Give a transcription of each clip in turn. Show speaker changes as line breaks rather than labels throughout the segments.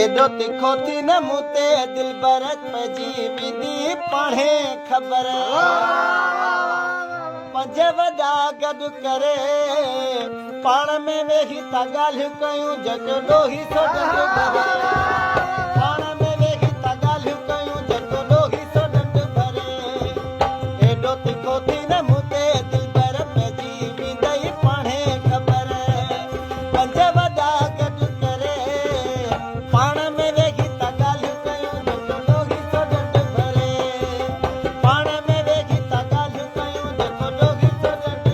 एडो तिखो थी न मुते दिल बरत पजी विधी पढ़े खबर पंज वॾा गॾु करे पाण में वेही था ॻाल्हियूं कयूं जॻो ॾोही सो ॾंड भरे पाण में वेही था ॻाल्हियूं कयूं जॻो ॾोही सो ॾंड भरे एडो तिखो थी न मुते दिल बरत पजी विधी पढ़े खबर पंज वॾा गॾु करे पाण में वेही था ॻाल्हियूं कयूं जॻो ॾोही सो ॾंड भरे पाण में वेही था ॻाल्हियूं कयूं जॻो ॾोही सो ॾंड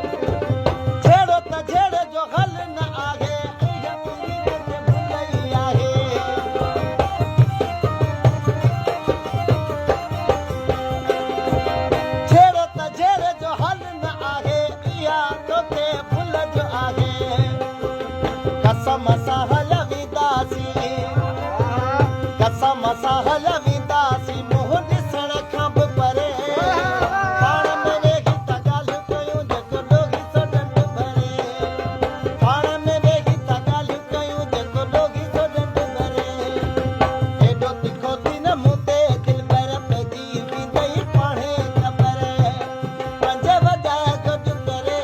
छेड़ो त छेड़े जो हल न आहे इहा पीढ़ी जे भुलई आहे छेड़ो त छेड़े जो हल न आहे इहा तोखे भुल जो आहे कसम सां हलंदासीं कसम सां हलंदासीं मुंहुं ॾिसण खां बि परे पाण में वेही था ॻाल्हियूं कयूं जेको ॾोही सो ॾंड भरे पाण में वेही था ॻाल्हियूं कयूं जेको ॾोही सो ॾंड भरे एॾो तिखो थी न मुते दिल बर पइजी विधई पाणे ख़बर पंज वॾा गॾु करे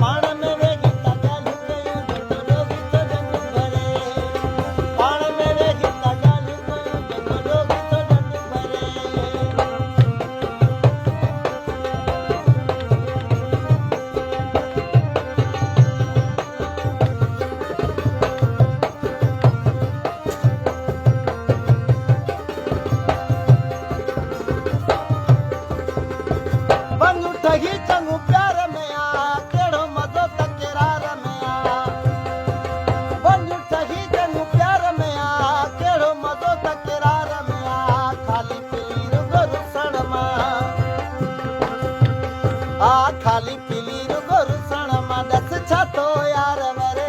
पाण में वेही था ॻाल्हियूं कयूं जेको ॾोही सो ॾंड भरे पाण में वेही था ॻाल्हियूं कयूं जेको ॾोही सो ॾंड भरे बनू ठही चङू प्यार में आ कहिड़ो मज़ो त किरार में आ बनू ठही चङू प्यार में आ कहिड़ो मज़ो त किरार में आ खाली पीली रुगो रुसण मां आ खाली पीली रुगो रुसण मां ॾस छा थो यार वरे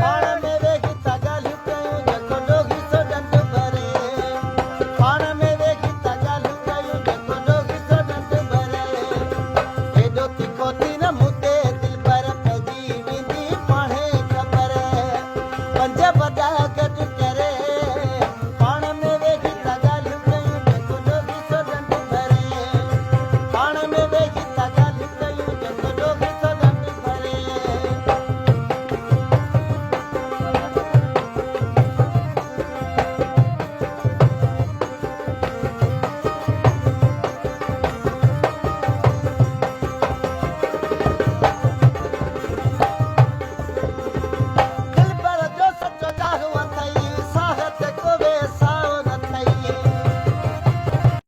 पाण में वेही था ॻाल्हियूं कयूं जेको ॾोही सो ॾंड भरे पाण में